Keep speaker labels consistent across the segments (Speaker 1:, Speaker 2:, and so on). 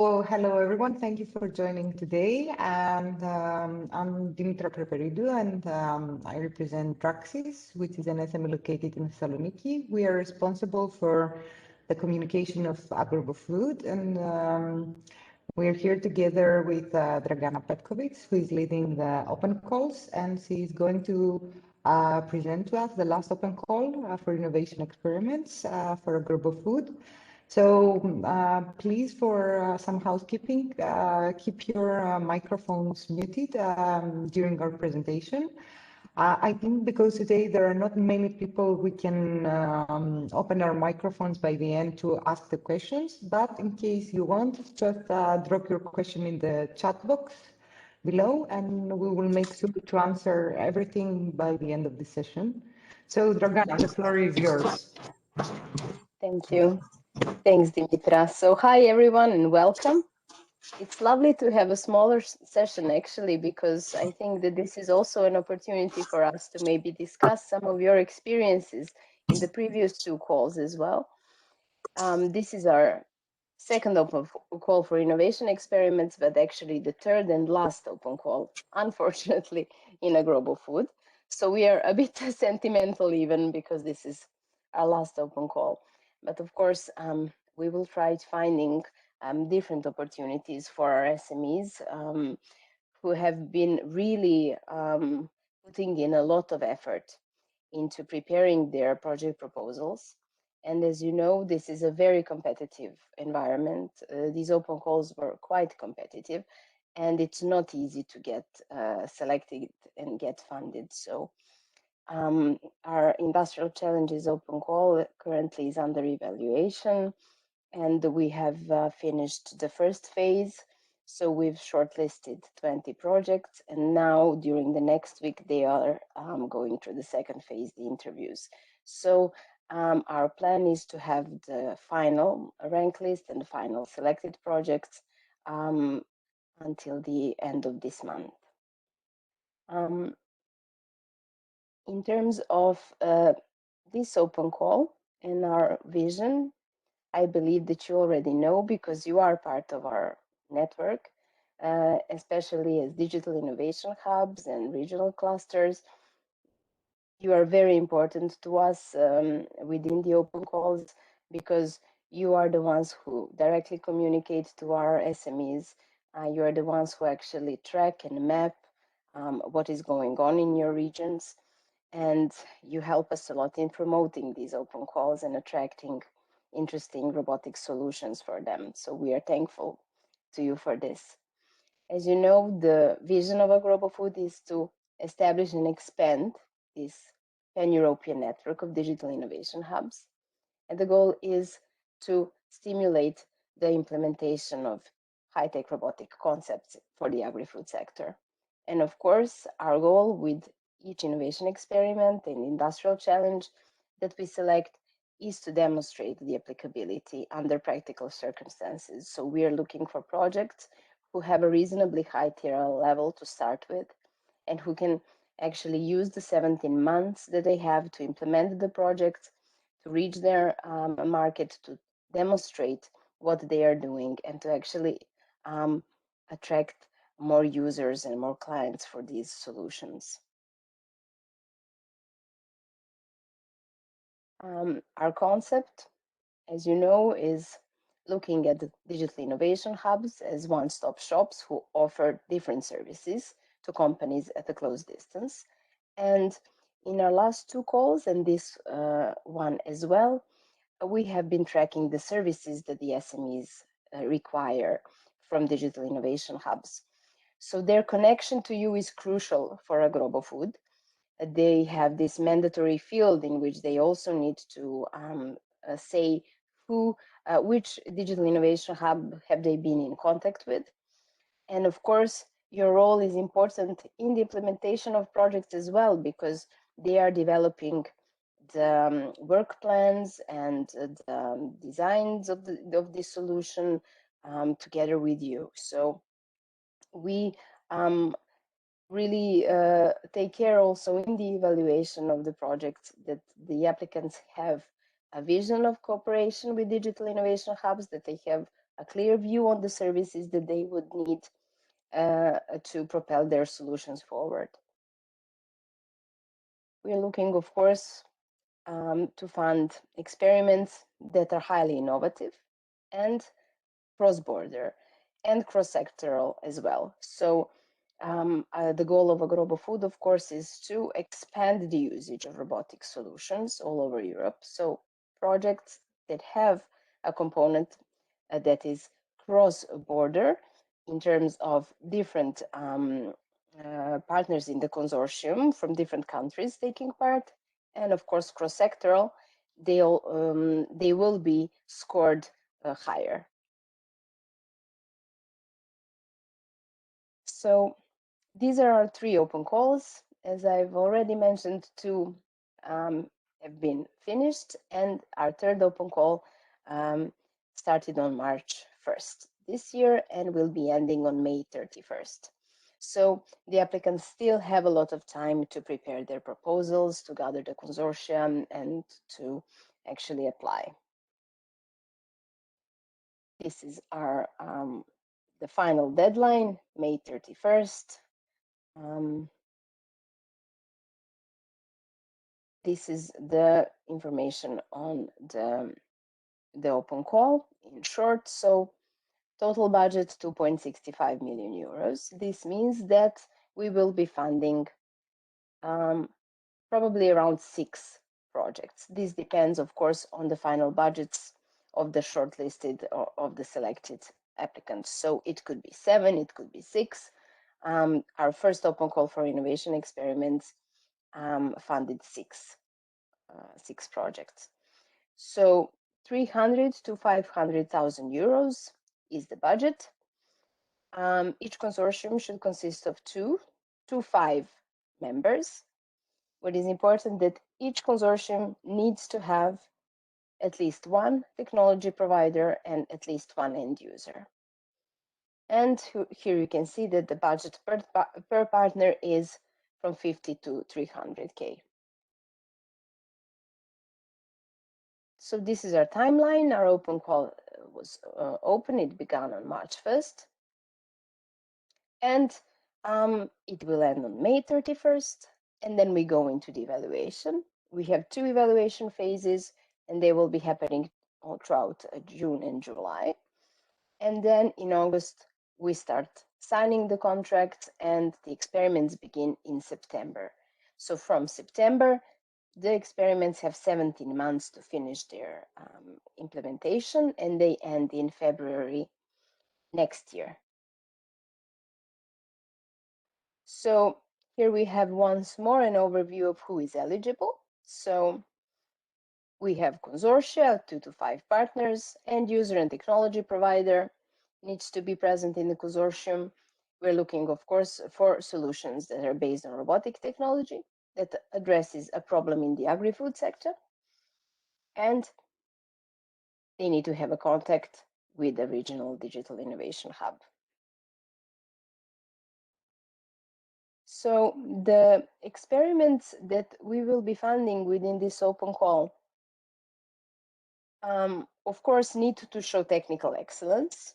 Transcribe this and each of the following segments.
Speaker 1: Hello everyone, thank you for joining today. And I'm Dimitra Preperidou, and I represent Praxis, which is an SME located in Thessaloniki. We are responsible for the communication of agROBOFOOD, and we're here together with Dragana Petkovic, who is leading the open calls, and she is going to present to us the last open call for innovation experiments for agROBOFOOD. So please, for some housekeeping, keep your microphones muted during our presentation. I think because today there are not many people, we can open our microphones by the end to ask the questions. But in case you want, just drop your question in the chat box below, and we will make sure to answer everything by the end of the session. So Dragana, the floor is yours.
Speaker 2: Thank you. Thanks, Dimitra. So hi, everyone, and welcome. It's lovely to have a smaller session, actually, because I think that this is also an opportunity for us to maybe discuss some of your experiences in the previous two calls as well. This is our second open call for innovation experiments, but actually the third and last open call, unfortunately, in agROBOFOOD. So we are a bit sentimental even because this is our last open call. But of course, we will try finding different opportunities for our SMEs who have been really putting in a lot of effort into preparing their project proposals. And as you know, this is a very competitive environment. These open calls were quite competitive, and it's not easy to get selected and get funded. So our Industrial Challenges open call currently is under evaluation, and we have finished the first phase. So we've shortlisted 20 projects, and now during the next week, they are going through the second phase, the interviews. So our plan is to have the final rank list and the final selected projects until the end of this month. In terms of this open call and our vision, I believe that you already know because you are part of our network, especially as digital innovation hubs and regional clusters. You are very important to us within the open calls because you are the ones who directly communicate to our SMEs. You are the ones who actually track and map what is going on in your regions. And you help us a lot in promoting these open calls and attracting interesting robotic solutions for them. So we are thankful to you for this. As you know, the vision of agROBOFOOD is to establish and expand this pan-European network of digital innovation hubs. And the goal is to stimulate the implementation of high-tech robotic concepts for the agri-food sector. And of course, our goal with each innovation experiment and industrial challenge that we select is to demonstrate the applicability under practical circumstances. So we are looking for projects who have a reasonably high TRL level to start with and who can actually use the 17 months that they have to implement the project, to reach their market, to demonstrate what they are doing, and to actually attract more users and more clients for these solutions. Our concept, as you know, is looking at the digital innovation hubs as one-stop shops who offer different services to companies at a close distance. And in our last two calls, and this one as well, we have been tracking the services that the SMEs require from digital innovation hubs. So their connection to you is crucial for agROBOFOOD. They have this mandatory field in which they also need to say which digital innovation hub have they been in contact with. And of course, your role is important in the implementation of projects as well, because they are developing the work plans and the designs of the solution together with you. So we really take care also in the evaluation of the project that the applicants have a vision of cooperation with digital innovation hubs, that they have a clear view on the services that they would need to propel their solutions forward. We are looking, of course, to fund experiments that are highly innovative and cross-border and cross-sectoral as well. So the goal of agROBOFOOD, of course, is to expand the usage of robotic solutions all over Europe. So projects that have a component that is cross-border in terms of different partners in the consortium from different countries taking part, and of course cross-sectoral, they will be scored higher. So these are our 3 open calls. As I've already mentioned, 2 have been finished, and our 3rd open call started on March 1st this year and will be ending on May 31st. So the applicants still have a lot of time to prepare their proposals, to gather the consortium, and to actually apply. This is our the final deadline, May 31st. This is the information on the open call in short. So total budget 2.65 million euros. This means that we will be funding probably around 6 projects. This depends, of course, on the final budgets of the shortlisted or of the selected applicants. So it could be 7, it could be 6. Our first open call for innovation experiments funded 6 projects. So 300 to 500,000 euros is the budget. Each consortium should consist of 2 to 5 members. What is important that each consortium needs to have at least 1 technology provider and at least 1 end user. And here you can see that the budget per partner is from 50 to 300K. So this is our timeline. Our open call was open. It began on March 1st. And it will end on May 31st. And then we go into the evaluation. We have 2 evaluation phases, and they will be happening all throughout June and July. And then in August, we start signing the contracts, and the experiments begin in September. So from September, the experiments have 17 months to finish their implementation, and they end in February next year. So here we have once more an overview of who is eligible. So we have consortia, 2 to 5 partners, end user and technology provider needs to be present in the consortium. We're looking, of course, for solutions that are based on robotic technology that addresses a problem in the agri-food sector. And they need to have a contact with the regional digital innovation hub. So the experiments that we will be funding within this open call, of course, need to show technical excellence.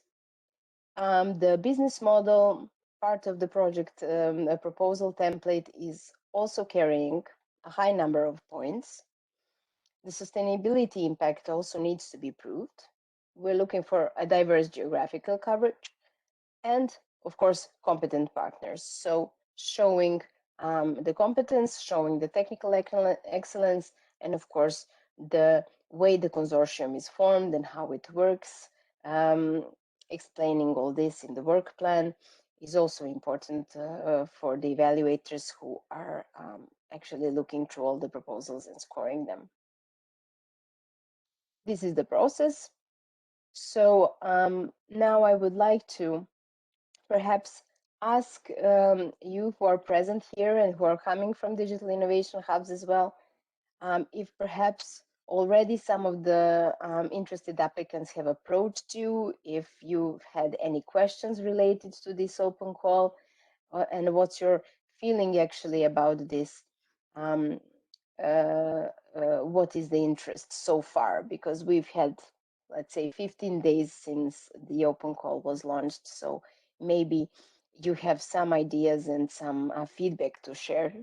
Speaker 2: The business model part of the project a proposal template is also carrying a high number of points. The sustainability impact also needs to be proved. We're looking for a diverse geographical coverage and, of course, competent partners. So showing the competence, showing the technical excellence, and of course, the way the consortium is formed and how it works. Explaining all this in the work plan is also important for the evaluators who are actually looking through all the proposals and scoring them. This is the process. So now I would like to perhaps ask you who are present here and who are coming from digital innovation hubs as well, if perhaps already some of the interested applicants have approached you, if you've had any questions related to this open call, and what's your feeling actually about this. What is the interest so far? Because we've had let's say 15 days since the open call was launched. So maybe you have some ideas and some feedback to share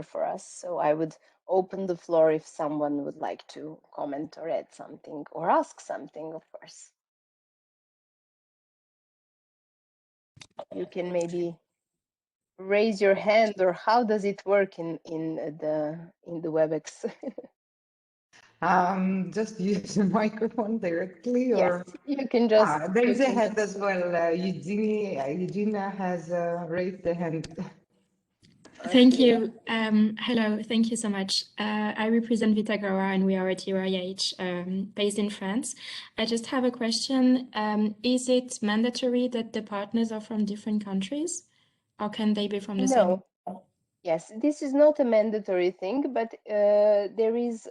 Speaker 2: for us. So I would open the floor if someone would like to comment or add something or ask something, of course. You can maybe raise your hand, or how does it work in the WebEx?
Speaker 1: Just use the microphone directly,
Speaker 2: Yes,
Speaker 1: or
Speaker 2: you can just.
Speaker 1: there is a hand as well. Eugenia has raised the hand.
Speaker 3: Thank
Speaker 2: Okay.
Speaker 3: you. Hello, thank you so much. I represent Vitagrora and we are a DIH based in France. I just have a question. Is it mandatory that the partners are from different countries, or can they be from the same?
Speaker 2: No. Yes, this is not a mandatory thing, but there is.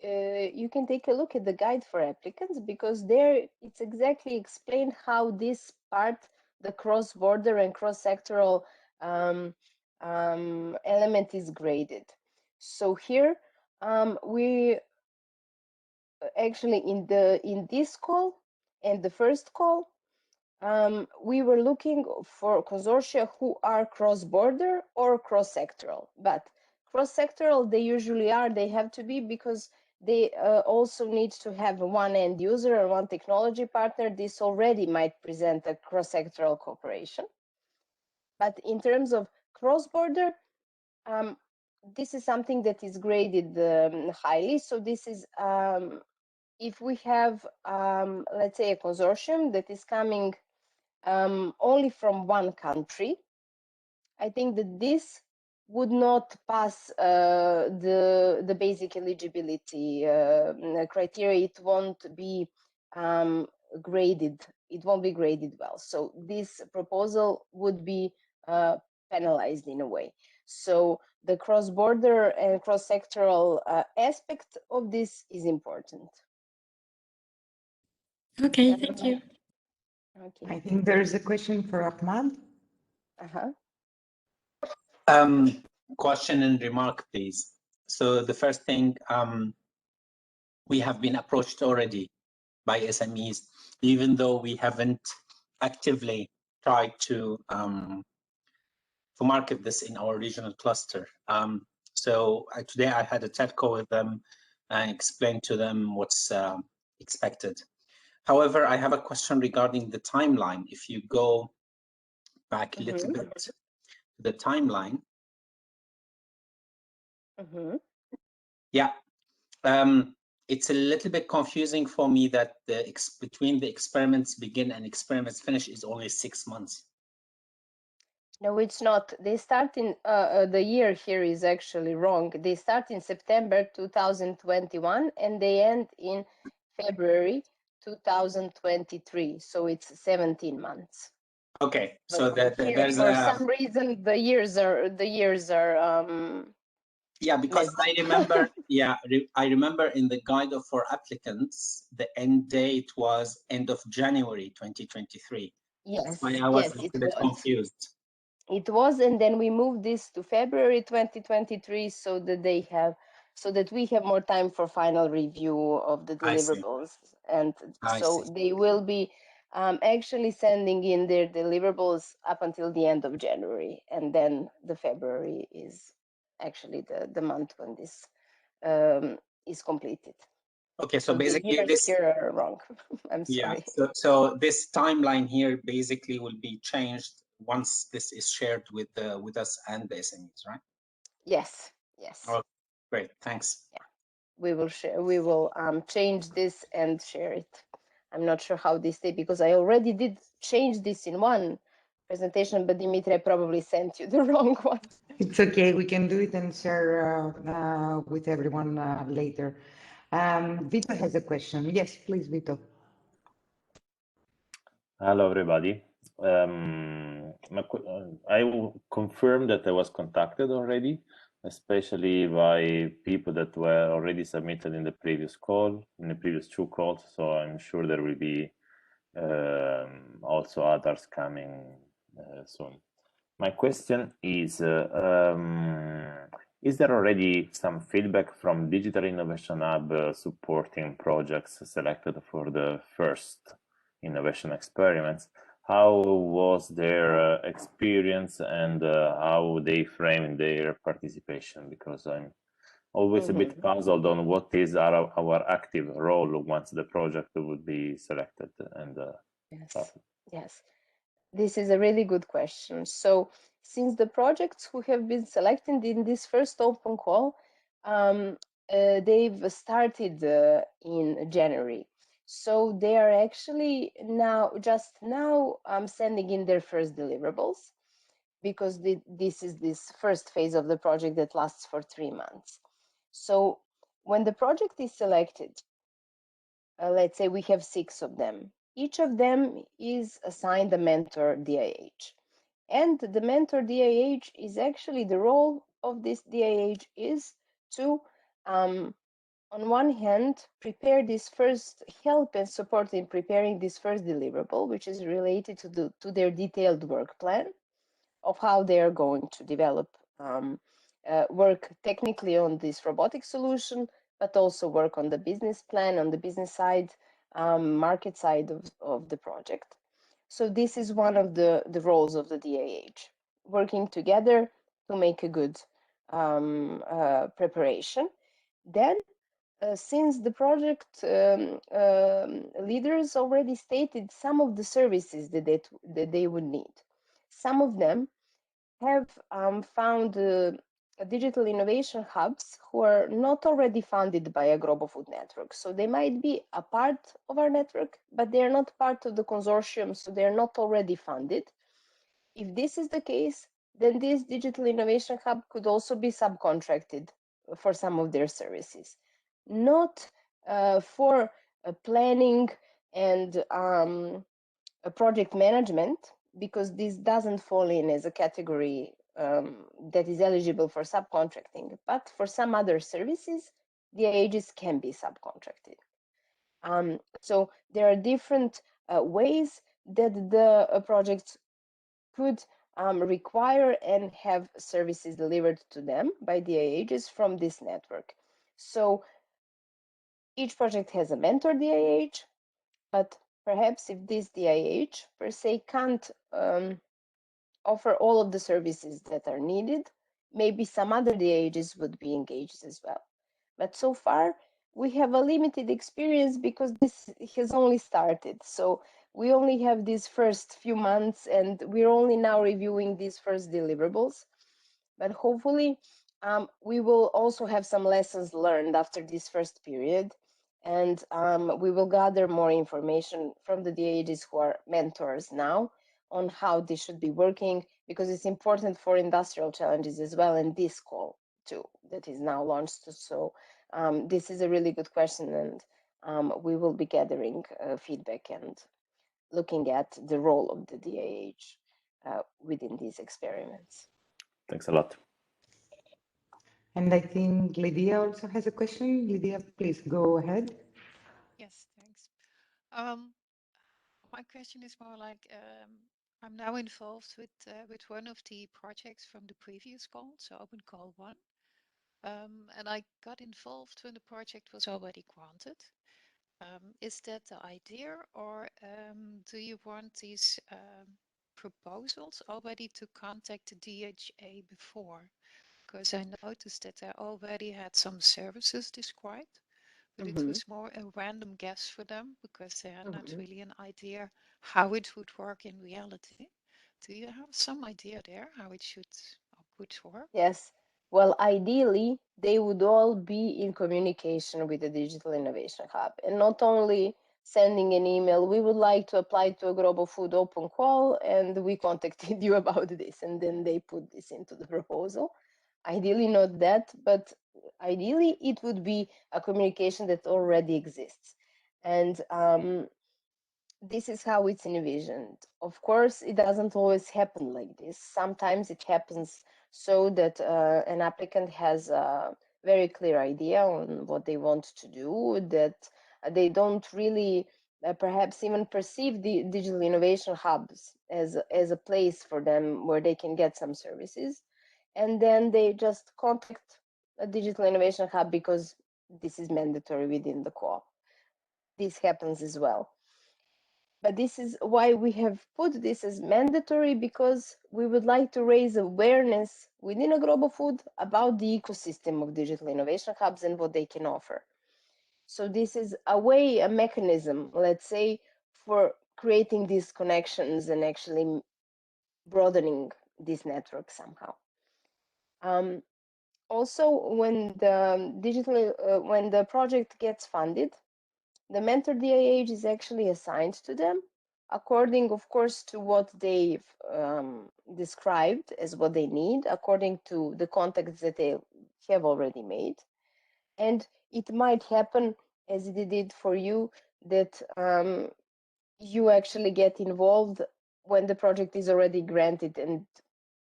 Speaker 2: You can take a look at the guide for applicants, because there it's exactly explained how this part, the cross-border and cross-sectoral element, is graded. So here we actually in this call and the first call, we were looking for consortia who are cross-border or cross-sectoral. But cross-sectoral, they usually are, they have to be, because they also need to have one end user and one technology partner. This already might present a cross-sectoral cooperation. But in terms of cross-border, this is something that is graded highly. So this is if we have, let's say, a consortium that is coming only from one country, I think that this would not pass the basic eligibility criteria. It won't be graded. It won't be graded well. So this proposal would be penalized in a way. So the cross-border and cross-sectoral aspect of this is important.
Speaker 3: Okay, thank you.
Speaker 2: Okay.
Speaker 1: I think there is a question for Ahmad.
Speaker 4: Question and remark, please. So the first thing, we have been approached already by SMEs, even though we haven't actively tried to market this in our regional cluster. So today I had a TED call with them and explained to them what's expected. However, I have a question regarding the timeline. If you go back a little bit to the timeline. Yeah, it's a little bit confusing for me that between the experiments begin and experiments finish is only 6 months.
Speaker 2: No, it's not. They start in, the year here is actually wrong. They start in September 2021 and they end in February 2023. So it's 17 months.
Speaker 4: Okay,
Speaker 2: but
Speaker 4: so there's
Speaker 2: for some reason the years are
Speaker 4: yeah, because I remember I remember in the guide for applicants the end date was end of January 2023.
Speaker 2: Yes,
Speaker 4: that's why I was
Speaker 2: yes,
Speaker 4: a little bit confused.
Speaker 2: It was, and then we moved this to February 2023 so that we have more time for final review of the deliverables. And so they will be actually sending in their deliverables up until the end of January, and then the February is actually the month when this is completed.
Speaker 4: Okay, so basically this
Speaker 2: here are wrong. I'm sorry.
Speaker 4: Yeah, so this timeline here basically will be changed once this is shared with us and the SMEs, right?
Speaker 2: Yes, yes.
Speaker 4: Oh, great, thanks.
Speaker 2: Yeah, we will share. We will change this and share it. I'm not sure how this day, because I already did change this in one presentation, but Dimitri, I probably sent you the wrong one.
Speaker 1: It's okay, we can do it and share with everyone later. Vito has a question. Yes, please, Vito.
Speaker 5: Hello, everybody. I will confirm that I was contacted already, especially by people that were already submitted in the previous call, in the previous 2 calls. So I'm sure there will be also others coming soon. My question is, Is there already some feedback from Digital Innovation Hub supporting projects selected for the first innovation experiments? How was their experience and how they framed their participation? Because I'm always a bit puzzled on what is our active role once the project would be selected and
Speaker 2: Yes, this is a really good question. So since the projects who have been selected in this first open call, they've started in January. So they are actually just now sending in their first deliverables, because this is this first phase of the project that lasts for 3 months. So when the project is selected, let's say we have 6 of them. Each of them is assigned a mentor DIH. And the mentor DIH is actually, the role of this DIH is to, on one hand, prepare this first, help and support in preparing this first deliverable, which is related to their detailed work plan of how they are going to develop, work technically on this robotic solution, but also work on the business plan, on the business side, market side of the project. So this is one of the roles of the DIH, working together to make a good preparation. Then, since the project leaders already stated some of the services that they would need, some of them have found digital innovation hubs who are not already funded by agROBOFOOD network. So they might be a part of our network, but they are not part of the consortium, so they are not already funded. If this is the case, then this digital innovation hub could also be subcontracted for some of their services, not for planning and project management, because this doesn't fall in as a category that is eligible for subcontracting, but for some other services, the DIHs can be subcontracted. So there are different ways that the projects could require and have services delivered to them by the DIHs from this network. So each project has a mentor DIH, but perhaps if this DIH per se can't offer all of the services that are needed, maybe some other DIHs would be engaged as well. But so far, we have a limited experience because this has only started. So we only have these first few months and we're only now reviewing these first deliverables. But hopefully, we will also have some lessons learned after this first period. And we will gather more information from the DIHs who are mentors now on how this should be working, because it's important for industrial challenges as well, and this call too that is now launched. So this is a really good question, and we will be gathering feedback and looking at the role of the DIH within these experiments.
Speaker 5: Thanks a lot.
Speaker 1: And I think Lydia also has a question. Lydia, please go ahead.
Speaker 6: Yes, thanks. My question is more like, I'm now involved with one of the projects from the previous call, so open call 1. And I got involved when the project was already granted. Is that the idea, or do you want these proposals already to contact the DHA before? Because I noticed that I already had some services described, but it was more a random guess for them because they had not really an idea how it would work in reality. Do you have some idea there how it should or could work?
Speaker 2: Yes. Well, ideally, they would all be in communication with the Digital Innovation Hub, and not only sending an email, we would like to apply to agROBOFOOD open call, and we contacted you about this, and then they put this into the proposal. Ideally, not that, but ideally, it would be a communication that already exists. And this is how it's envisioned. Of course, it doesn't always happen like this. Sometimes it happens so that an applicant has a very clear idea on what they want to do, that they don't really perhaps even perceive the digital innovation hubs as a place for them where they can get some services. and then they just contact a Digital Innovation Hub because this is mandatory within the call. This happens as well. But this is why we have put this as mandatory, because we would like to raise awareness within agROBOFOOD about the ecosystem of Digital Innovation Hubs and what they can offer. So this is a way, a mechanism, let's say, for creating these connections and actually broadening this network somehow. Also, when the project gets funded, the mentor DIH is actually assigned to them according, of course, to what they've described as what they need, according to the contacts that they have already made. And it might happen, as it did for you, that you actually get involved when the project is already granted and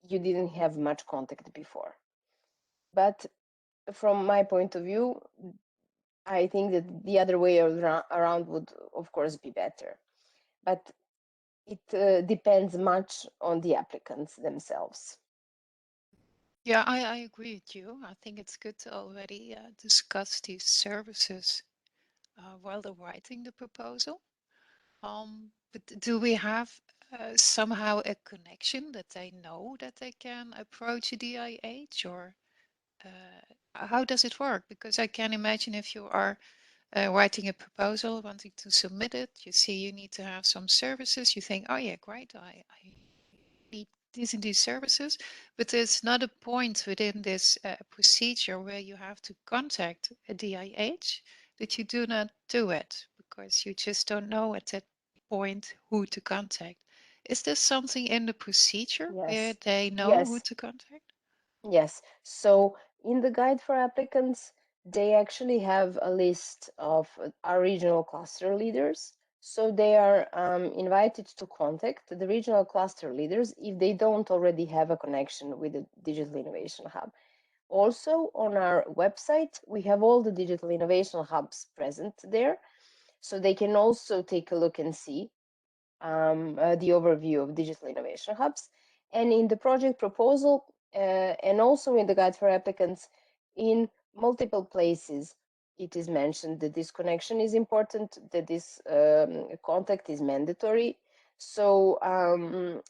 Speaker 2: you didn't have much contact before. But from my point of view, I think that the other way around would, of course, be better. But it depends much on the applicants themselves.
Speaker 6: Yeah, I agree with you. I think it's good to already discuss these services while they're writing the proposal. But do we have somehow a connection that they know that they can approach a DIH, or how does it work? Because I can imagine if you are writing a proposal, wanting to submit it, you see you need to have some services, you think, oh yeah, great, I need these and these services, but there's not a point within this procedure where you have to contact a DIH, that you do not do it because you just don't know at that point who to contact. Is there something in the procedure where
Speaker 2: Yes,
Speaker 6: they know who
Speaker 2: yes,
Speaker 6: to contact?
Speaker 2: yes. So in the guide for applicants, they actually have a list of our regional cluster leaders. So they are invited to contact the regional cluster leaders if they don't already have a connection with the Digital Innovation Hub. Also, on our website, we have all the Digital Innovation Hubs present there. So they can also take a look and see the overview of Digital Innovation Hubs. And in the project proposal, and also in the guide for applicants, in multiple places, it is mentioned that this connection is important, that this contact is mandatory. So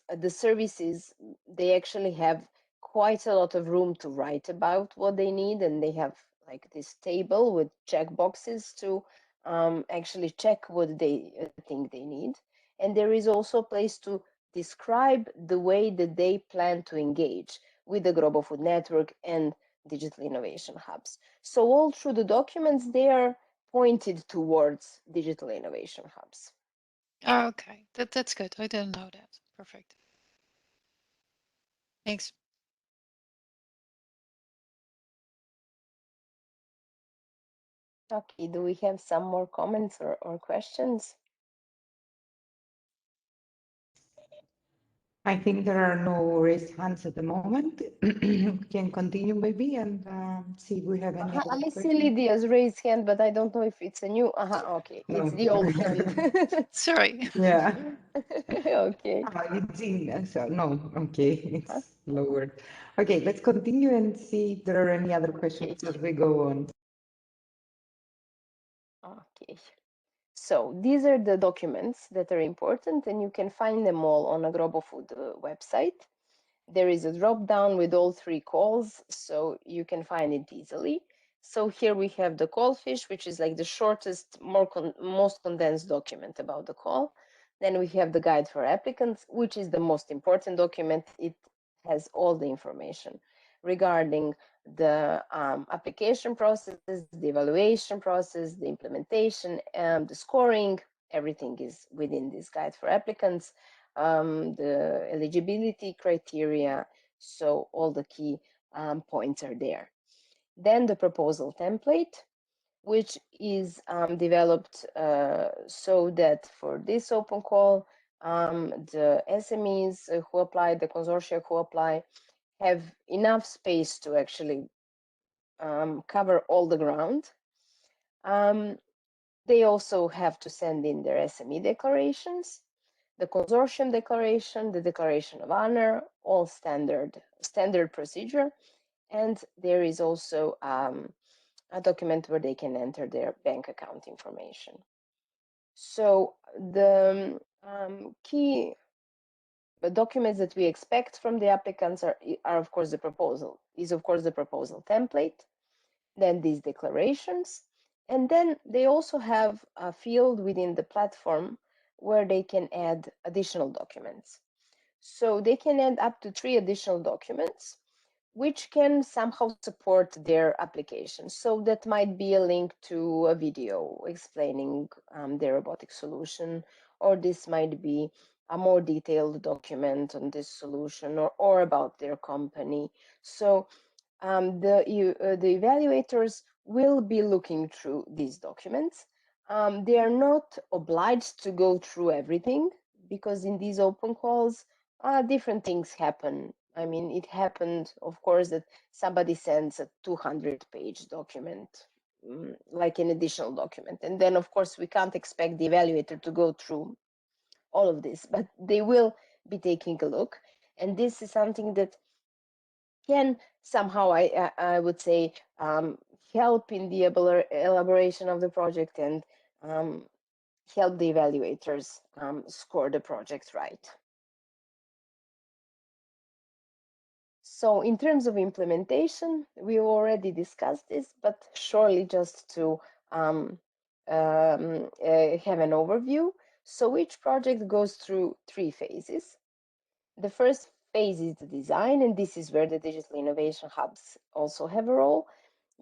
Speaker 2: the services, they actually have quite a lot of room to write about what they need, and they have like this table with check boxes to actually check what they think they need. And there is also a place to describe the way that they plan to engage with the agROBOFOOD network and digital innovation hubs. So all through the documents, they are pointed towards digital innovation hubs.
Speaker 6: Oh, okay, that's good. I didn't know that. Perfect. Thanks.
Speaker 2: Okay, do we have some more comments or questions?
Speaker 1: I think there are no raised hands at the moment. We can continue maybe and see if we have any other
Speaker 2: I see
Speaker 1: questions.
Speaker 2: Lydia's raised hand, but I don't know if it's a new. Okay,
Speaker 1: No.
Speaker 2: it's the old hand.
Speaker 6: Sorry.
Speaker 1: Yeah.
Speaker 2: Okay.
Speaker 1: It's in, so no, okay, it's lowered. Okay, let's continue and see if there are any other questions as we go on.
Speaker 2: Okay. So these are the documents that are important, and you can find them all on agROBOFOOD website. There is a drop down with all three calls, so you can find it easily. So here we have the call fish, which is like the shortest, most condensed document about the call. Then we have the guide for applicants, which is the most important document. It has all the information regarding the application process, the evaluation process, the implementation, and the scoring. Everything is within this guide for applicants. The eligibility criteria, so all the key points are there. Then the proposal template, which is developed so that for this open call, the SMEs who apply, the consortia who apply, have enough space to actually cover all the ground. They also have to send in their SME declarations. the consortium declaration, the declaration of honor, all standard procedure. And there is also a document where they can enter their bank account information. So the key documents that we expect from the applicants are of course the proposal template, then these declarations, and then they also have a field within the platform where they can add additional documents. So they can add up to 3 additional documents which can somehow support their application. So that might be a link to a video explaining their robotic solution, or this might be a more detailed document on this solution, or about their company. So the evaluators will be looking through these documents. They are not obliged to go through everything, because in these open calls, different things happen. I mean, it happened, of course, that somebody sends a 200-page document, like an additional document. And then, of course, we can't expect the evaluator to go through all of this, but they will be taking a look. And this is something that can somehow, I would say, help in the elaboration of the project, and help the evaluators score the project right. So in terms of implementation, we already discussed this, but surely just to have an overview. So each project goes through 3 phases. The first phase is the design, and this is where the digital innovation hubs also have a role,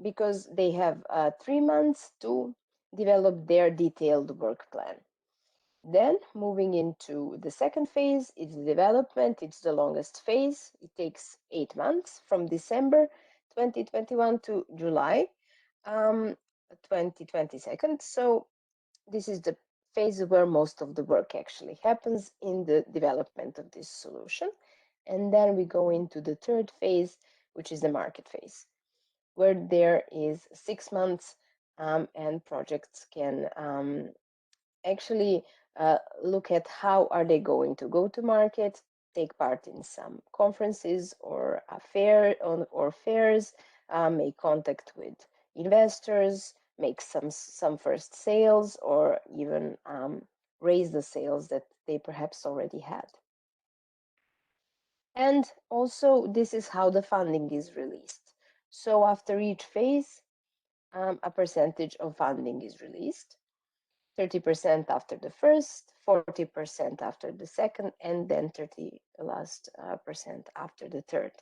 Speaker 2: because they have 3 months to develop their detailed work plan. Then moving into the second phase, it's development. It's the longest phase. It takes 8 months, from December 2021 to July 2022. So this is the phase where most of the work actually happens in the development of this solution. And then we go into the third phase, which is the market phase, where there is 6 months, and projects can actually look at how are they going to go to market, take part in some conferences or fairs, make contact with investors, make some first sales, or even raise the sales that they perhaps already had. And also, this is how the funding is released. So after each phase, a percentage of funding is released. 30% after the first, 40% after the second, and then 30 last percent after the third.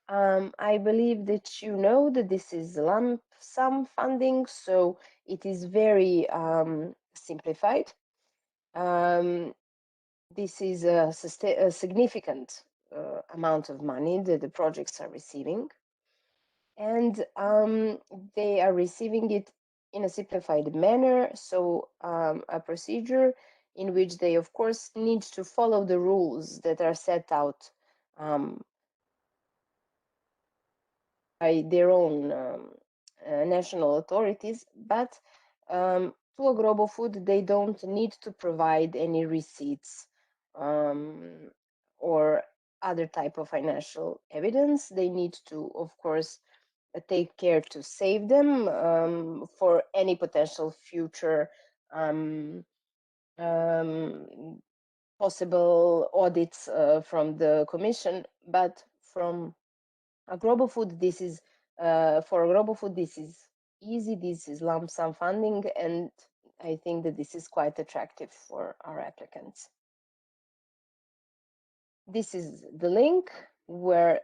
Speaker 2: I believe that you know that this is lump sum funding, so it is very simplified. This is a significant amount of money that the projects are receiving, and they are receiving it in a simplified manner, so a procedure in which they, of course, need to follow the rules that are set out by their own national authorities, but to agROBOFOOD, they don't need to provide any receipts or other type of financial evidence. They need to, of course, take care to save them for any potential future possible audits from the Commission. But from agROBOFOOD, this is for agROBOFOOD, this is easy. This is lump sum funding, and I think that this is quite attractive for our applicants. This is the link where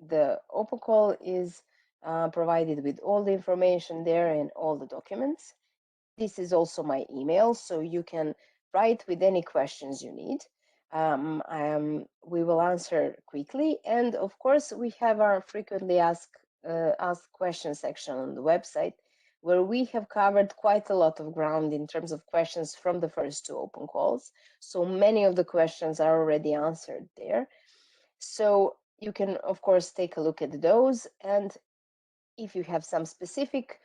Speaker 2: the open call is provided with all the information there and all the documents. This is also my email, so you can write with any questions you need. We will answer quickly, and of course we have our frequently asked questions section on the website, where we have covered quite a lot of ground in terms of questions from the first 2 open calls. So many of the questions are already answered there. So you can, of course, take a look at those. And if you have some specific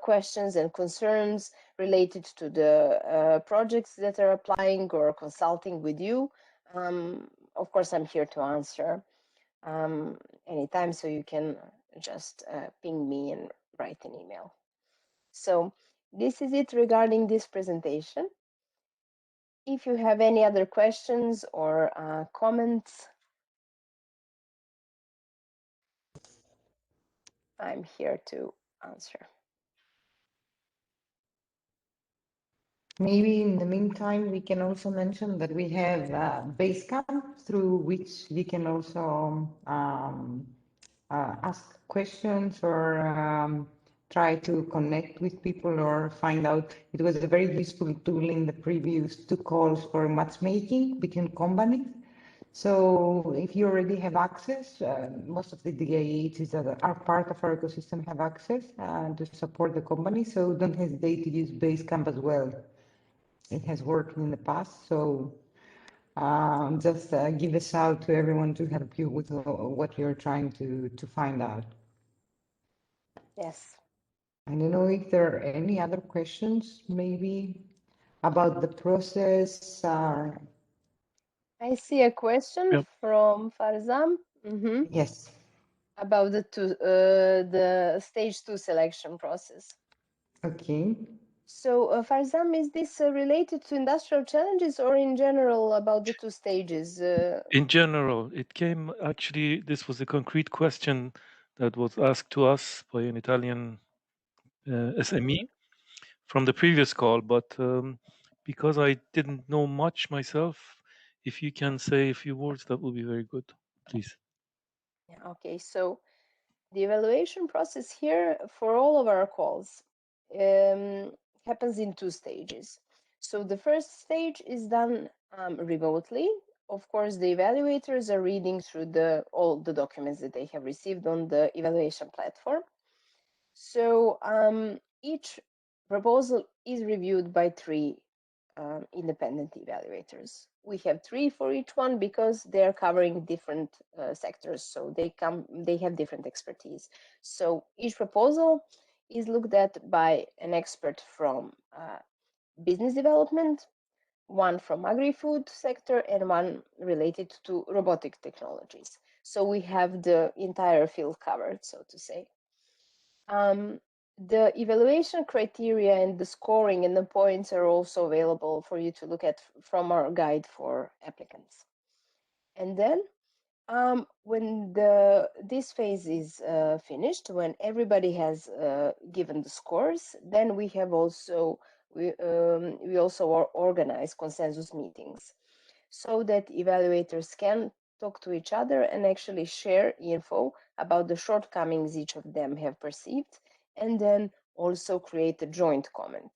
Speaker 2: questions and concerns related to the projects that are applying or consulting with you, of course, I'm here to answer anytime, so you can just ping me and write an email. So this is it regarding this presentation. If you have any other questions or comments, I'm here to answer.
Speaker 1: Maybe in the meantime, we can also mention that we have Basecamp through which we can also ask questions or try to connect with people or find out. It was a very useful tool in the previous 2 calls for matchmaking between companies. So if you already have access, most of the DIHs that are part of our ecosystem have access to support the company. So don't hesitate to use Basecamp as well. It has worked in the past, so just give a shout to everyone to help you with what you're trying to find out.
Speaker 2: Yes.
Speaker 1: I don't know if there are any other questions, maybe about the process.
Speaker 2: I see a question
Speaker 7: Yep.
Speaker 2: from Farzam.
Speaker 1: Yes.
Speaker 2: About the stage 2 selection process.
Speaker 1: Okay.
Speaker 2: So Farzam, is this related to industrial challenges or in general about the 2 stages?
Speaker 7: In general, it came actually, this was a concrete question that was asked to us by an Italian SME from the previous call, but because I didn't know much myself, if you can say a few words, that would be very good, please.
Speaker 2: Yeah, okay, so the evaluation process here for all of our calls happens in 2 stages. So the first stage is done remotely. Of course, the evaluators are reading through all the documents that they have received on the evaluation platform. So each proposal is reviewed by 3 independent evaluators. We have 3 for each one because they're covering different sectors, so they have different expertise. So each proposal is looked at by an expert from business development, one from agri-food sector, and one related to robotic technologies. So we have the entire field covered, so to say. The evaluation criteria and the scoring and the points are also available for you to look at from our guide for applicants. And then when this phase is finished, when everybody has given the scores, then we also organize consensus meetings so that evaluators can talk to each other and actually share info about the shortcomings each of them have perceived, and then also create a joint comment.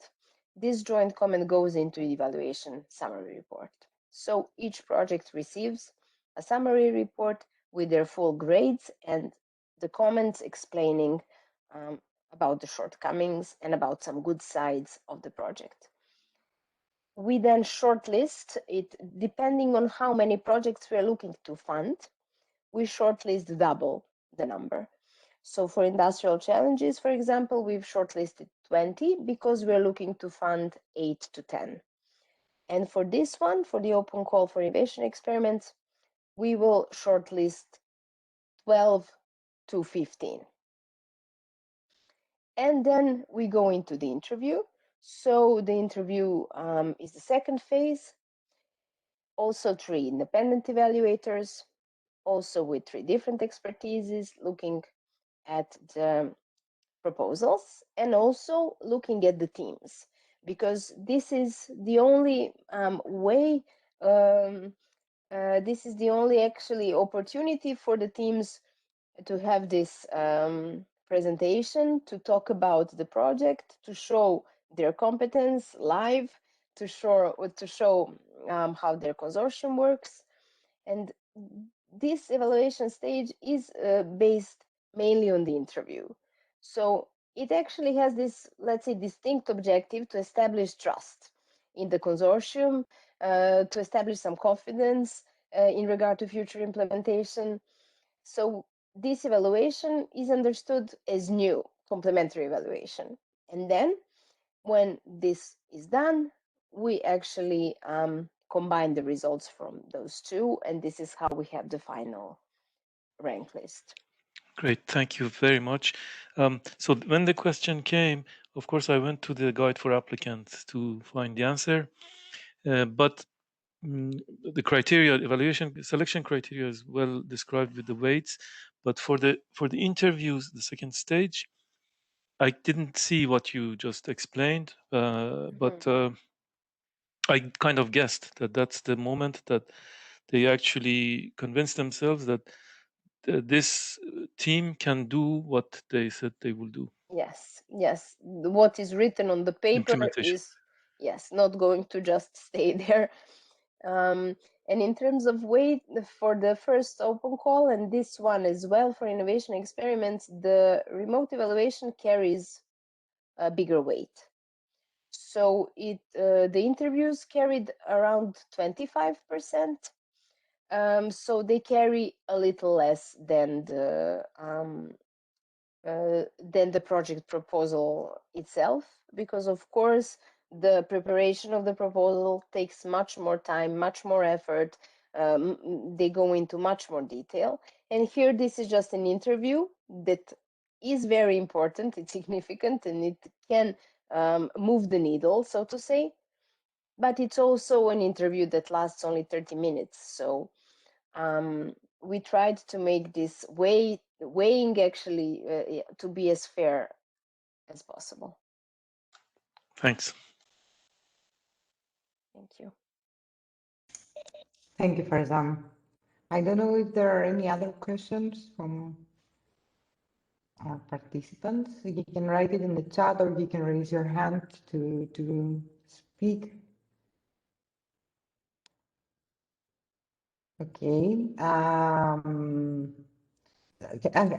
Speaker 2: This joint comment goes into the evaluation summary report. So each project receives a summary report with their full grades and the comments explaining about the shortcomings and about some good sides of the project. We then shortlist it depending on how many projects we are looking to fund. We shortlist double the number. So for industrial challenges, for example, we've shortlisted 20 because we're looking to fund 8 to 10. And for this one, for the open call for innovation experiments, we will shortlist 12 to 15. And then we go into the interview. So the interview is the second phase. Also 3 independent evaluators, also with 3 different expertises, looking at the proposals and also looking at the teams, because this is the only way, this is the only actually opportunity for the teams to have this presentation, to talk about the project, to show their competence live, to show how their consortium works. And this evaluation stage is based mainly on the interview. So it actually has this, let's say, distinct objective to establish trust in the consortium, to establish some confidence in regard to future implementation. So this evaluation is understood as new complementary evaluation. And then when this is done, we actually combine the results from those two, and this is how we have the final rank list.
Speaker 7: Great, thank you very much. So when the question came, of course, I went to the guide for applicants to find the answer, but the criteria, evaluation, selection criteria is well described with the weights, but for the interviews, the second stage, I didn't see what you just explained, but I kind of guessed that that's the moment that they actually convince themselves that this team can do what they said they will do.
Speaker 2: Yes, yes. What is written on the paper is, yes, not going to just stay there. And in terms of weight, for the first open call and this one as well for innovation experiments, the remote evaluation carries a bigger weight. So the interviews carried around 25%. So they carry a little less than the project proposal itself, because of course the preparation of the proposal takes much more time, much more effort. They go into much more detail, and here this is just an interview that is very important, it's significant, and it can move the needle, so to say, but it's also an interview that lasts only 30 minutes. So we tried to make this weighing actually to be as fair as possible.
Speaker 7: Thanks.
Speaker 2: Thank you.
Speaker 1: Thank you, Farzam. I don't know if there are any other questions from our participants. You can write it in the chat or you can raise your hand to speak. Okay. I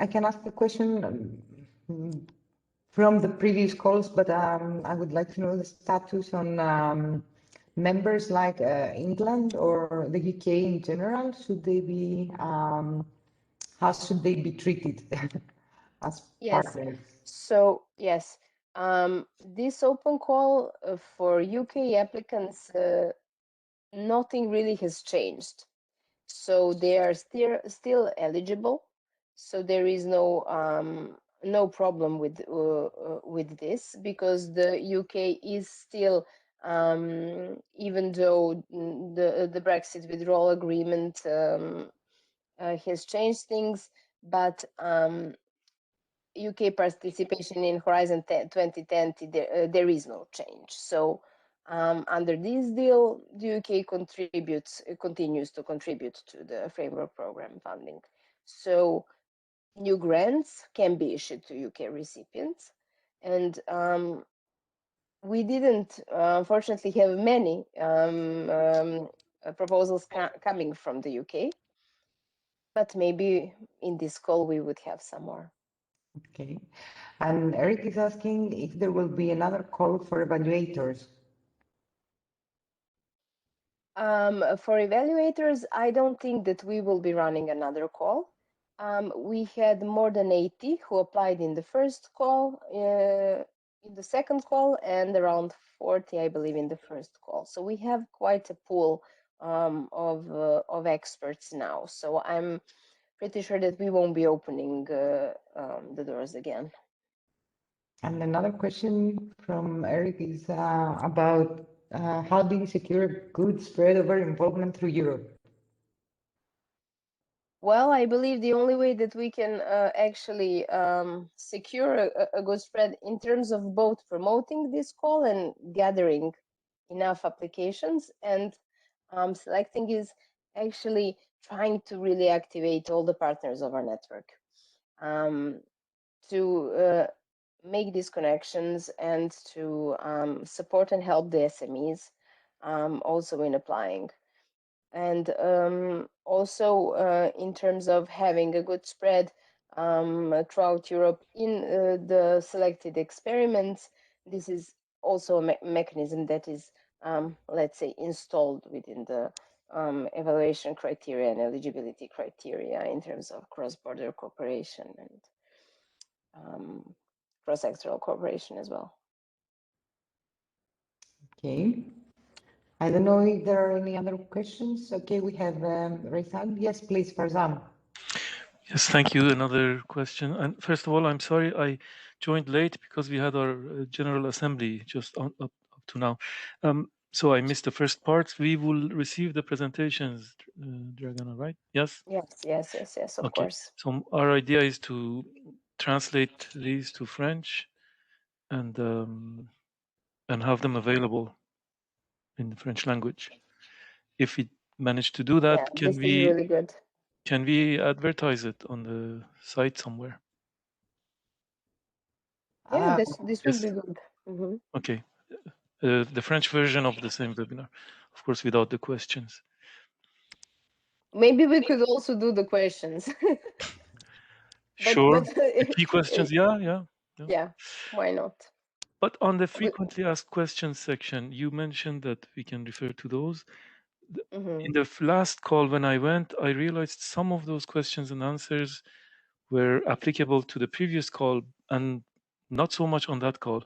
Speaker 1: can ask a question from the previous calls, but I would like to know the status on members like England or the UK in general. Should they be, how should they be treated as partners?
Speaker 2: So yes, this open call for UK applicants, nothing really has changed. So they are still eligible. So there is no problem with this, because the UK is still, even though the Brexit withdrawal agreement has changed things, but UK participation in Horizon 2020, there is no change. So under this deal, the UK continues to contribute to the framework program funding. So new grants can be issued to UK recipients, and we didn't unfortunately have many proposals coming from the UK, but maybe in this call we would have some more.
Speaker 1: Okay. And Eric is asking if there will be another call for evaluators.
Speaker 2: For evaluators, I don't think that we will be running another call. We had more than 80 who applied in the first call, in the second call, and around 40, I believe, in the first call. So we have quite a pool of experts now. So I'm pretty sure that we won't be opening the doors again.
Speaker 1: And another question from Eric is about how do you secure a good spread over involvement through Europe?
Speaker 2: Well, I believe the only way that we can actually secure a good spread in terms of both promoting this call and gathering enough applications and selecting is actually trying to really activate all the partners of our network to make these connections and to support and help the SMEs also in applying. And also in terms of having a good spread throughout Europe in the selected experiments, this is also a mechanism that is, let's say, installed within the evaluation criteria and eligibility criteria in terms of cross-border cooperation and cross-sectoral cooperation as well.
Speaker 1: Okay. I don't know if there are any other questions. Okay, we have raised hand. Yes, please, Farzan.
Speaker 7: Yes, thank you. Another question. And first of all, I'm sorry I joined late because we had our General Assembly just up to now. So I missed the first part. We will receive the presentations, Dragana, right? Yes?
Speaker 2: Yes, of
Speaker 7: Okay.
Speaker 2: course.
Speaker 7: So our idea is to translate these to French and have them available in the French language. If we manage to do that,
Speaker 2: Yeah, this is really good.
Speaker 7: Can we advertise it on the site somewhere?
Speaker 2: Yeah, this would be good. Mm-hmm.
Speaker 7: Okay. The French version of the same webinar, of course, without the questions.
Speaker 2: Maybe we could also do the questions.
Speaker 7: Sure. The key questions, yeah.
Speaker 2: Yeah, why not?
Speaker 7: But on the frequently asked questions section, you mentioned that we can refer to those. In the last call when I went, I realized some of those questions and answers were applicable to the previous call and not so much on that call.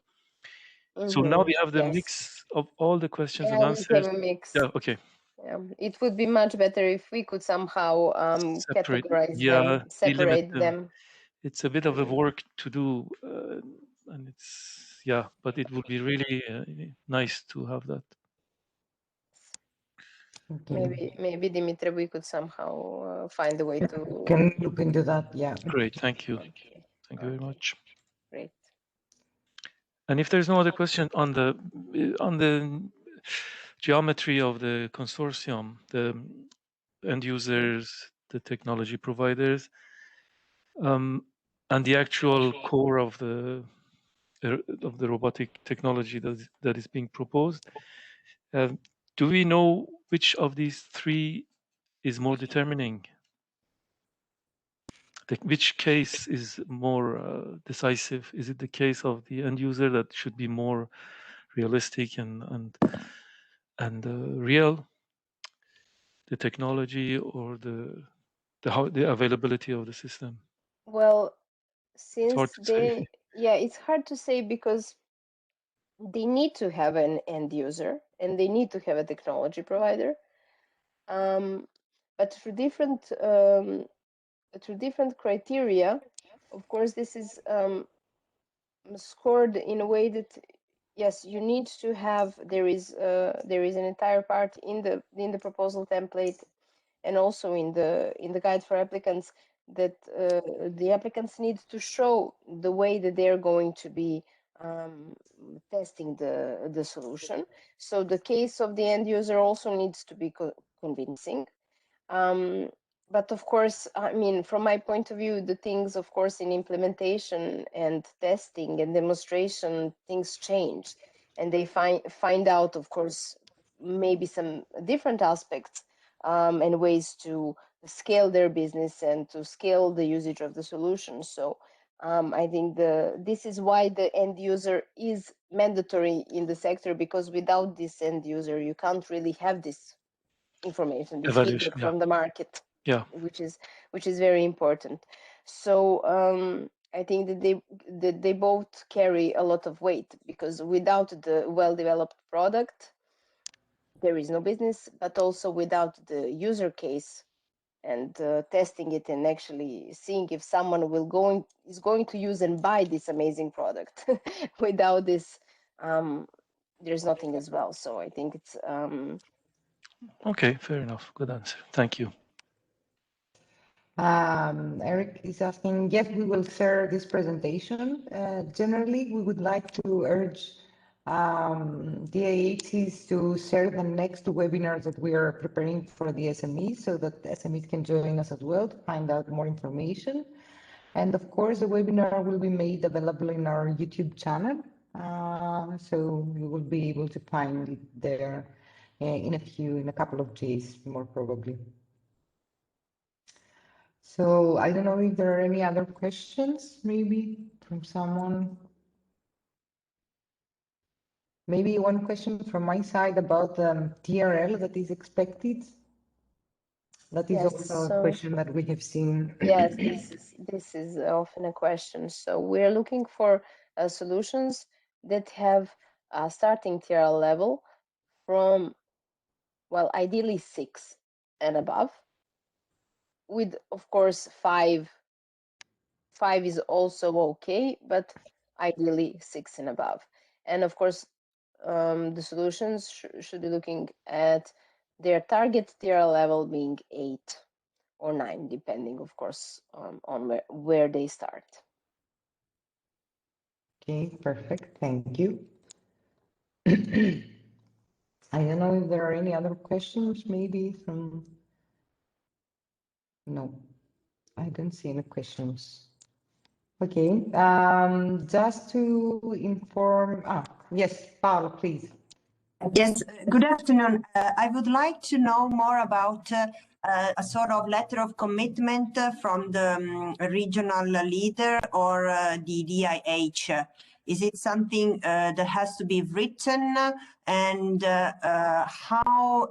Speaker 7: So now we have the mix of all the questions and answers.
Speaker 2: We have a mix.
Speaker 7: Yeah, okay.
Speaker 2: Yeah, it would be much better if we could somehow categorize them, separate them.
Speaker 7: It's a bit of a work to do, and but it would be really nice to have that.
Speaker 2: Okay. Maybe Dimitra, we could somehow find a way to.
Speaker 1: Can look into that, yeah.
Speaker 7: Great, thank you. Thank you very much.
Speaker 2: Great.
Speaker 7: And if there's no other question on the geometry of the consortium, the end users, the technology providers, and the actual core of the robotic technology that is being proposed, do we know which of these three is more determining? Which case is more decisive? Is it the case of the end user that should be more realistic and real, the technology, or the availability of the system?
Speaker 2: Well, since it's hard to say because they need to have an end user and they need to have a technology provider, but through different criteria, of course, this is scored in a way that yes, you need to have. There is an entire part in the proposal template and also in the guide for applicants that the applicants need to show the way that they're going to be testing the solution. So the case of the end user also needs to be convincing. But of course, I mean, from my point of view, the things, of course, in implementation and testing and demonstration, things change, and they find out, of course, maybe some different aspects and ways to scale their business and to scale the usage of the solution. So I think this is why the end user is mandatory in the sector, because without this end user, you can't really have this information, this feedback from the market, which is very important. So I think that they both carry a lot of weight, because without the well-developed product, there is no business, but also without the user case and testing it and actually seeing if someone is going to use and buy this amazing product. Without this, there's nothing as well. So I think it's
Speaker 7: okay, fair enough. Good answer. Thank you.
Speaker 1: Eric is asking, yes, we will share this presentation. Generally, we would like to urge DIHs to share the next webinars that we are preparing for the SMEs, so that the SMEs can join us as well to find out more information. And of course, the webinar will be made available in our YouTube channel. So you will be able to find it there in a couple of days, more probably. So I don't know if there are any other questions, maybe from someone. Maybe one question from my side about TRL that is expected. That is also a question that we have seen.
Speaker 2: Yes, this is often a question. So we're looking for solutions that have a starting TRL level from, well, ideally 6 and above, with, of course, 5 is also okay, but ideally 6 and above. And of course, the solutions should be looking at their target tier level being 8 or 9, depending, of course, on where they start.
Speaker 1: Okay, perfect. Thank you. I don't know if there are any other questions, maybe from... No, I don't see any questions. Okay, just to inform... yes, Paolo, please.
Speaker 8: Yes, good afternoon. I would like to know more about a sort of letter of commitment from the regional leader or the DIH. Is it something that has to be written, and how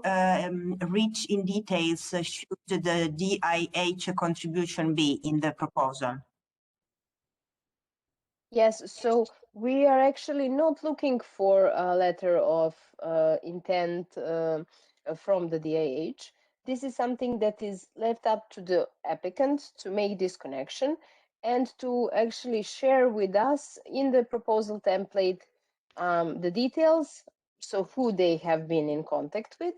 Speaker 8: rich in details should the DIH contribution be in the proposal?
Speaker 2: Yes, so we are actually not looking for a letter of intent from the DIH. This is something that is left up to the applicant to make this connection and to actually share with us in the proposal template the details, so who they have been in contact with.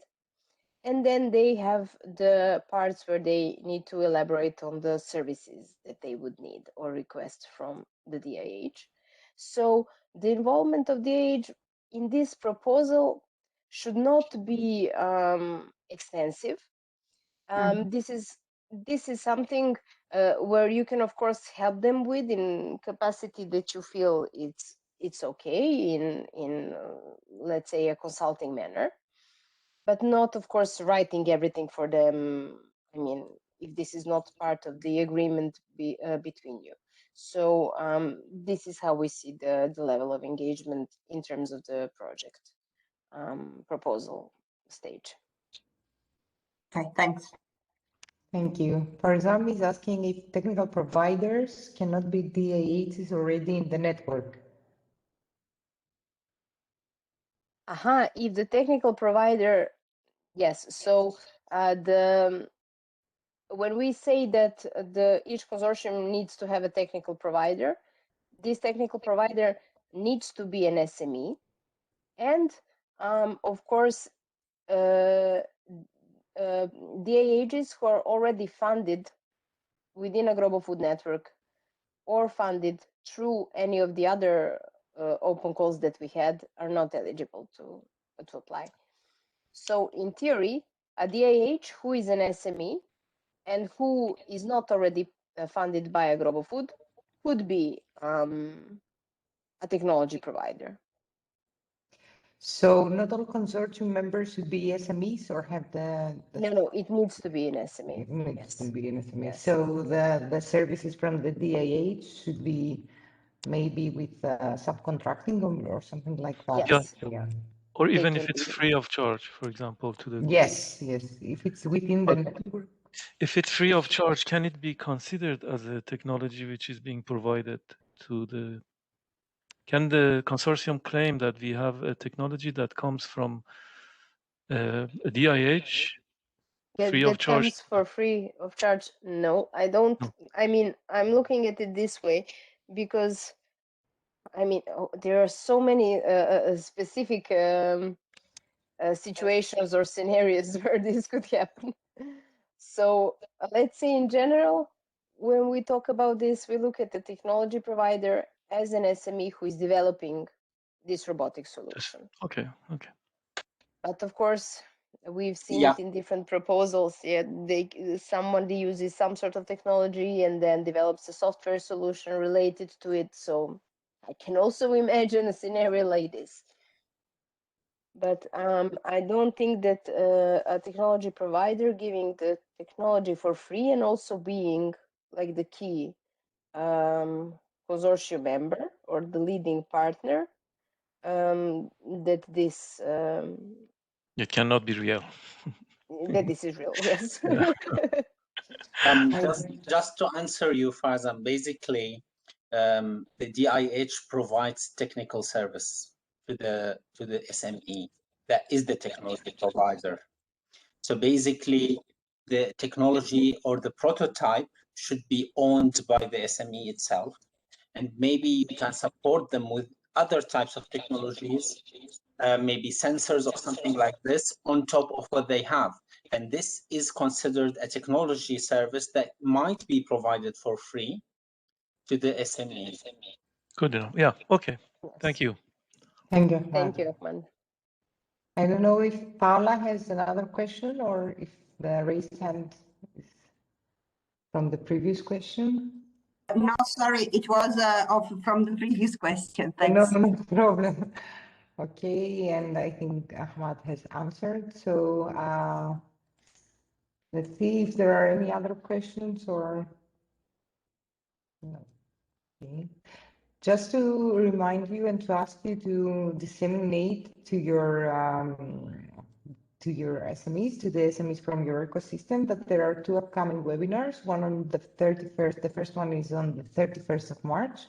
Speaker 2: And then they have the parts where they need to elaborate on the services that they would need or request from the DIH. So the involvement of DIH in this proposal should not be extensive. This is something where you can, of course, help them with in capacity that you feel it's okay in let's say a consulting manner, but not, of course, writing everything for them. I mean, if this is not part of the agreement between you. So this is how we see the level of engagement in terms of the project proposal stage.
Speaker 8: Okay, thanks.
Speaker 1: Thank you. Farzam is asking if technical providers cannot be DIHs already in the network.
Speaker 2: If the technical provider, yes. So when we say that each consortium needs to have a technical provider, this technical provider needs to be an SME, and of course DIHs who are already funded within agROBOFOOD network or funded through any of the other open calls that we had are not eligible to apply. So in theory, a DIH who is an SME and who is not already funded by agROBOFOOD could be a technology provider.
Speaker 1: So not all consortium members should be SMEs or have the...
Speaker 2: No, it needs to be an SME.
Speaker 1: It needs to be an SME.
Speaker 2: Yes.
Speaker 1: So the services from the DIH should be maybe with subcontracting or something like that.
Speaker 2: Yes.
Speaker 1: Yeah.
Speaker 7: Or even
Speaker 2: They
Speaker 7: if
Speaker 2: can
Speaker 7: it's
Speaker 2: be.
Speaker 7: free of charge, for example, to the...
Speaker 1: Yes, if it's within the network.
Speaker 7: If it's free of charge, can it be considered as a technology which is being provided to the... Can the consortium claim that we have a technology that comes from a DIH free of
Speaker 2: That
Speaker 7: charge?
Speaker 2: comes for free of charge? No, I don't.
Speaker 7: No.
Speaker 2: I mean, I'm looking at it this way because, I mean, there are so many specific situations or scenarios where this could happen. So let's say in general, when we talk about this, we look at the technology provider as an SME who is developing this robotic solution.
Speaker 7: Okay.
Speaker 2: But of course, we've seen it in different proposals. Yeah, someone uses some sort of technology and then develops a software solution related to it. So I can also imagine a scenario like this. But I don't think that a technology provider giving the technology for free and also being like the key consortium member or the leading partner, that this
Speaker 7: It cannot be real.
Speaker 2: that this is real. Yes.
Speaker 4: Just to answer you, Farzan, basically, the DIH provides technical service to the SME. that is the technology provider. So basically, the technology or the prototype should be owned by the SME itself. And maybe you can support them with other types of technologies, maybe sensors or something like this on top of what they have. And this is considered a technology service that might be provided for free to the SME.
Speaker 7: Good enough. Yeah. Okay.
Speaker 2: Yes.
Speaker 7: Thank you.
Speaker 1: Thank you.
Speaker 2: Thank you, Ahmad.
Speaker 1: I don't know if Paula has another question or if the raised hand is from the previous question.
Speaker 8: No, sorry, it was from the previous question.
Speaker 1: No,
Speaker 8: Thanks.
Speaker 1: no problem. Okay, and I think Ahmad has answered. So let's see if there are any other questions or no. Okay. Just to remind you and to ask you to disseminate to your SMEs, to the SMEs from your ecosystem, that there are 2 upcoming webinars, one on the 31st, the first one is on the 31st of March,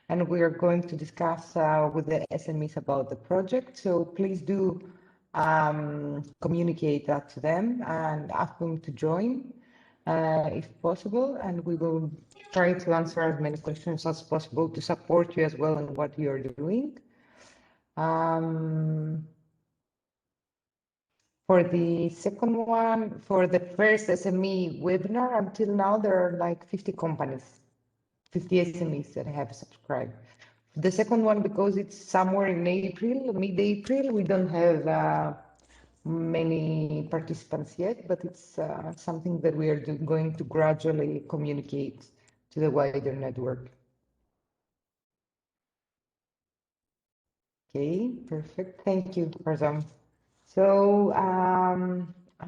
Speaker 1: and we are going to discuss with the SMEs about the project. So please do communicate that to them and ask them to join if possible, and we will try to answer as many questions as possible to support you as well in what you're doing. For the second one, for the first SME webinar, until now, there are like 50 companies, 50 SMEs that have subscribed. The second one, because it's somewhere in April, mid-April, we don't have many participants yet, but it's something that we are going to gradually communicate to the wider network. Okay, perfect. Thank you, Farzam. So, I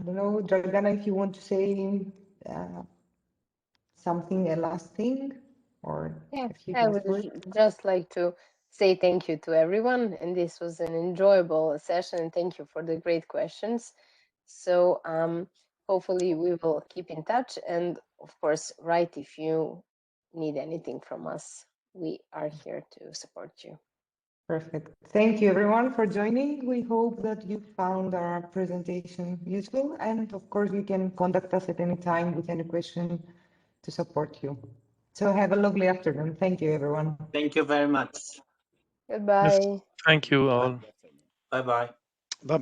Speaker 1: don't know, Dragana, if you want to say something, a last thing, or
Speaker 2: Yeah,
Speaker 1: a few
Speaker 2: I
Speaker 1: last
Speaker 2: would
Speaker 1: words?
Speaker 2: just like to say thank you to everyone, and this was an enjoyable session, and thank you for the great questions. So hopefully we will keep in touch, and of course, write if you need anything from us. We are here to support you.
Speaker 1: Perfect. Thank you, everyone, for joining. We hope that you found our presentation useful, and of course, you can contact us at any time with any question to support you. So have a lovely afternoon. Thank you, everyone.
Speaker 4: Thank you very much.
Speaker 2: Goodbye.
Speaker 7: Yes. Thank you all.
Speaker 4: Bye-bye.
Speaker 9: Bye-bye.